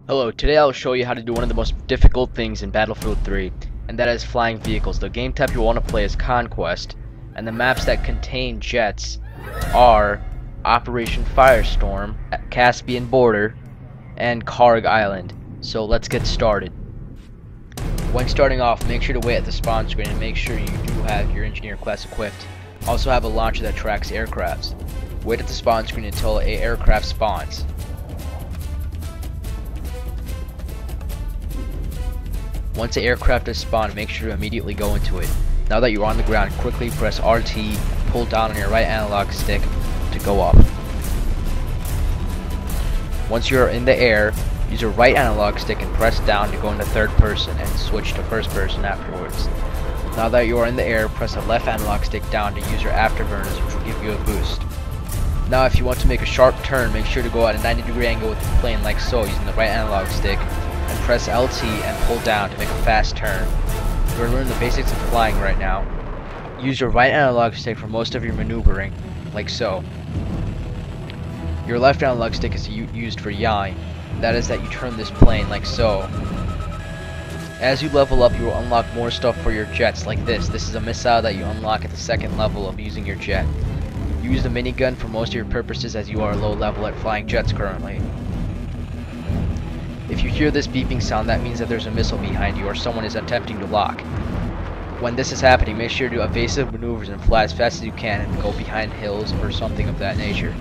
Hello, today I'll show you how to do one of the most difficult things in Battlefield 3, and that is flying vehicles. The game type you want to play is Conquest, and the maps that contain jets are Operation Firestorm, Caspian Border, and Karg Island. So let's get started. When starting off, make sure to wait at the spawn screen and make sure you do have your engineer class equipped. Also have a launcher that tracks aircrafts. Wait at the spawn screen until an aircraft spawns. Once the aircraft is spawned, make sure to immediately go into it. Now that you're on the ground, quickly press RT and pull down on your right analog stick to go up. Once you're in the air, use your right analog stick and press down to go into third person and switch to first person afterwards. Now that you are in the air, press the left analog stick down to use your afterburners, which will give you a boost. Now if you want to make a sharp turn, make sure to go at a 90-degree angle with the plane like so, using the right analog stick, and press LT and pull down to make a fast turn. We're learning the basics of flying right now. Use your right analog stick for most of your maneuvering, like so. Your left analog stick is used for yawing. That is that you turn this plane like so. As you level up, you will unlock more stuff for your jets like this. This is a missile that you unlock at the second level of using your jet. Use the minigun for most of your purposes as you are low level at flying jets currently. If you hear this beeping sound, that means that there's a missile behind you or someone is attempting to lock. When this is happening, make sure to do evasive maneuvers and fly as fast as you can and go behind hills or something of that nature.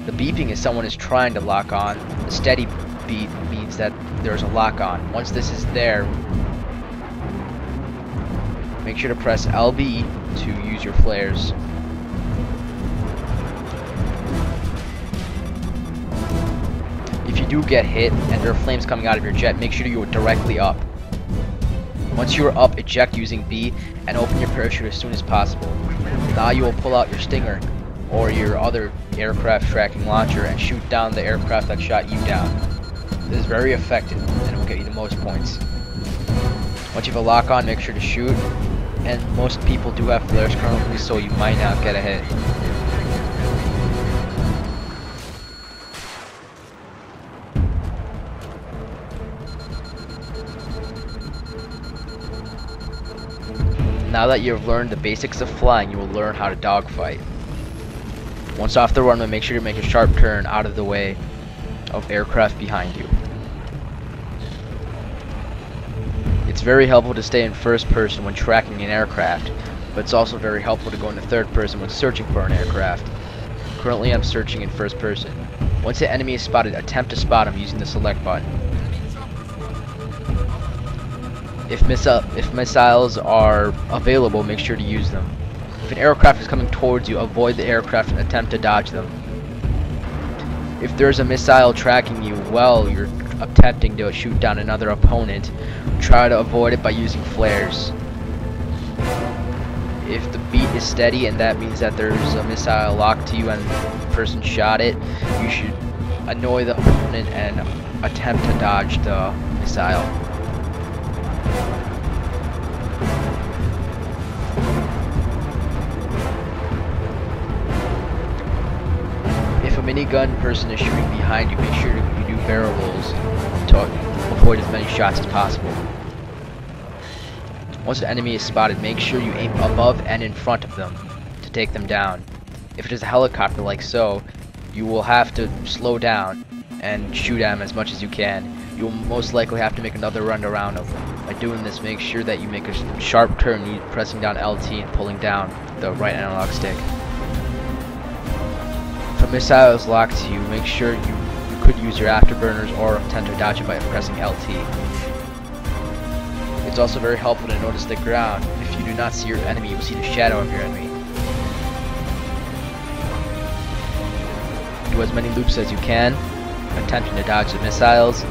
The beeping is someone is trying to lock on. The steady beep means that there's a lock on. Once this is there, make sure to press LB to use your flares. If you do get hit and there are flames coming out of your jet, make sure you go directly up. Once you are up, eject using B and open your parachute as soon as possible. Now you will pull out your Stinger or your other aircraft tracking launcher and shoot down the aircraft that shot you down. This is very effective and it will get you the most points. Once you have a lock on, make sure to shoot, and most people do have flares currently, so you might not get a hit. Now that you have learned the basics of flying, you will learn how to dogfight. Once off the runway, make sure to make a sharp turn out of the way of aircraft behind you. It's very helpful to stay in first person when tracking an aircraft, but it's also very helpful to go into third person when searching for an aircraft. Currently I'm searching in first person. Once the enemy is spotted, attempt to spot him using the select button. If missiles are available, make sure to use them. If an aircraft is coming towards you, avoid the aircraft and attempt to dodge them. If there's a missile tracking you while you're attempting to shoot down another opponent, try to avoid it by using flares. If the beat is steady and that means that there's a missile locked to you and the person shot it, you should annoy the opponent and attempt to dodge the missile. If a minigun person is shooting behind you, make sure you do barrel rolls to avoid as many shots as possible. Once the enemy is spotted, make sure you aim above and in front of them to take them down. If it is a helicopter like so, you will have to slow down and shoot at them as much as you can. You will most likely have to make another run around them. By doing this, make sure that you make a sharp turn, pressing down LT and pulling down the right analog stick. If a missile is locked to you, make sure you could use your afterburners or attempt to dodge it by pressing LT. It's also very helpful to notice the ground. If you do not see your enemy, you will see the shadow of your enemy. Do as many loops as you can, attempting to dodge the missiles.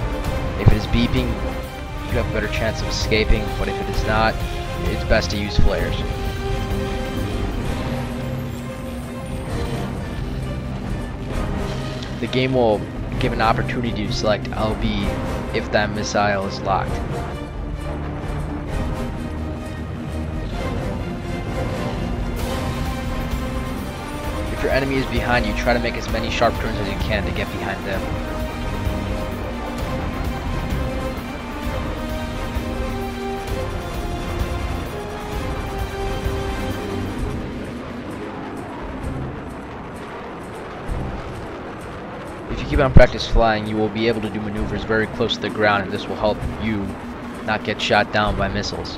If it is beeping, you have a better chance of escaping, but if it is not, it's best to use flares. The game will give an opportunity to select LB if that missile is locked. If your enemy is behind you, try to make as many sharp turns as you can to get behind them. If you keep on practice flying, you will be able to do maneuvers very close to the ground, and this will help you not get shot down by missiles.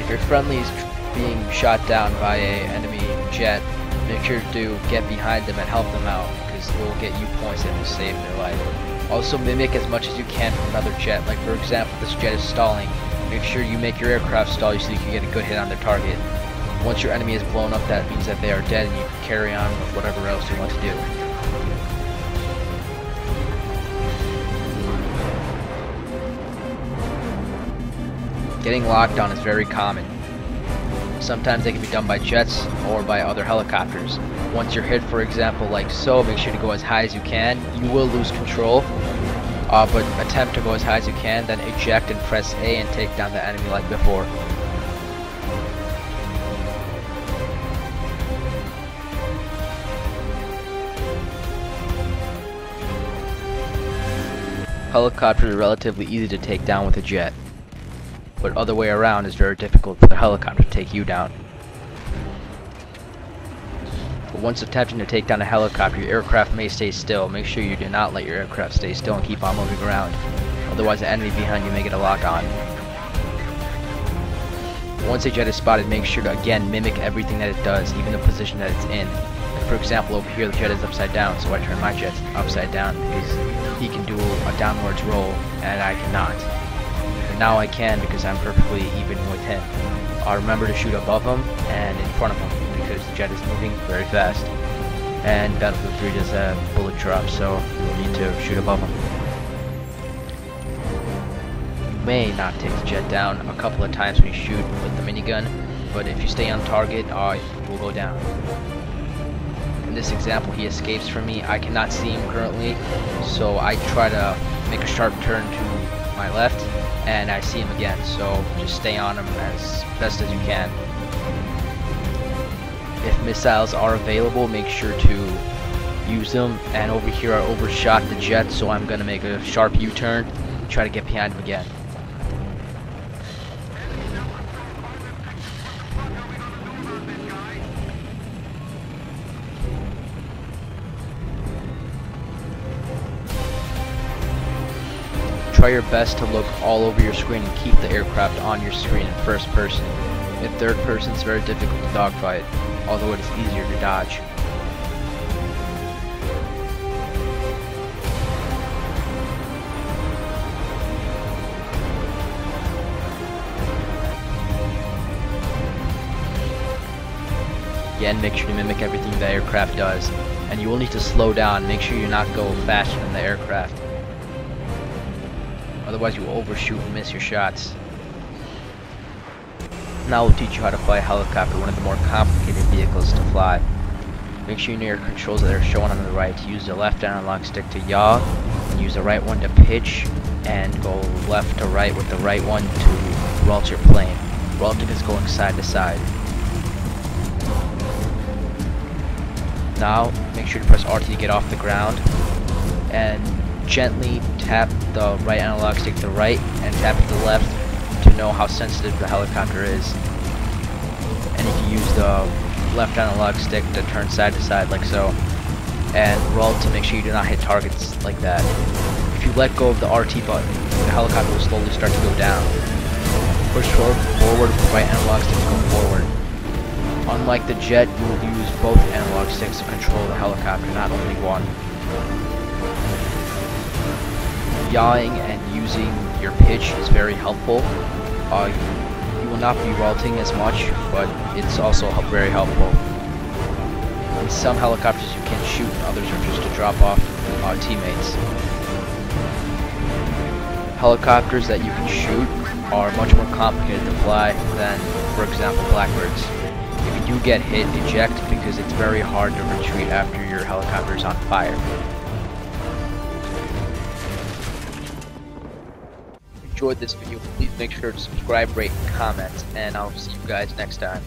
If your friendly is being shot down by an enemy jet, make sure to get behind them and help them out, because it will get you points if you save their life. Also mimic as much as you can from another jet. Like for example, this jet is stalling. Make sure you make your aircraft stall so you can get a good hit on their target. Once your enemy is blown up, that means that they are dead and you can carry on with whatever else you want to do. Getting locked on is very common. Sometimes they can be done by jets or by other helicopters. Once you're hit, for example, like so, make sure to go as high as you can. You will lose control, but attempt to go as high as you can, then eject and press A and take down the enemy like before. Helicopters are relatively easy to take down with a jet, but other way around is very difficult for the helicopter to take you down. But once attempting to take down a helicopter, your aircraft may stay still. Make sure you do not let your aircraft stay still and keep on moving around. Otherwise the enemy behind you may get a lock on. Once a jet is spotted, make sure to again mimic everything that it does, even the position that it's in. For example, over here the jet is upside down, so I turn my jet upside down because he can do a downwards roll and I cannot. And now I can because I'm perfectly even with him. Remember to shoot above him and in front of him because the jet is moving very fast. And Battlefield 3 does a bullet drop, so you'll need to shoot above him. You may not take the jet down a couple of times when you shoot with the minigun, but if you stay on target, it will go down. In this example, he escapes from me. I cannot see him currently, so I try to make a sharp turn to my left, and I see him again, so just stay on him as best as you can. If missiles are available, make sure to use them. And over here I overshot the jet, so I'm going to make a sharp U-turn, try to get behind him again. Try your best to look all over your screen and keep the aircraft on your screen in first person. In third person, it's very difficult to dogfight, although it is easier to dodge. Again, make sure to mimic everything the aircraft does, and you will need to slow down. Make sure you not go faster than the aircraft. Otherwise you will overshoot and miss your shots. Now we'll teach you how to fly a helicopter, one of the more complicated vehicles to fly. Make sure you know your controls that are shown on the right. Use the left analog stick to yaw, and use the right one to pitch, and go left to right with the right one to roll your plane. Rolling is going side to side. Now make sure to press RT to get off the ground, and gently tap the right analog stick to the right and tap it to the left to know how sensitive the helicopter is. And you can use the left analog stick to turn side to side like so, and roll to make sure you do not hit targets like that. If you let go of the RT button, the helicopter will slowly start to go down. Push forward with the right analog stick to go forward. Unlike the jet, you will use both analog sticks to control the helicopter, not only one. Yawing and using your pitch is very helpful. You will not be vaulting as much, but it's also very helpful. In some helicopters you can shoot, and others are just to drop off teammates. Helicopters that you can shoot are much more complicated to fly than, for example, Blackbirds. If you do get hit, eject, because it's very hard to retreat after your helicopter is on fire. If you enjoyed this video, please make sure to subscribe, rate, and comment, and I'll see you guys next time.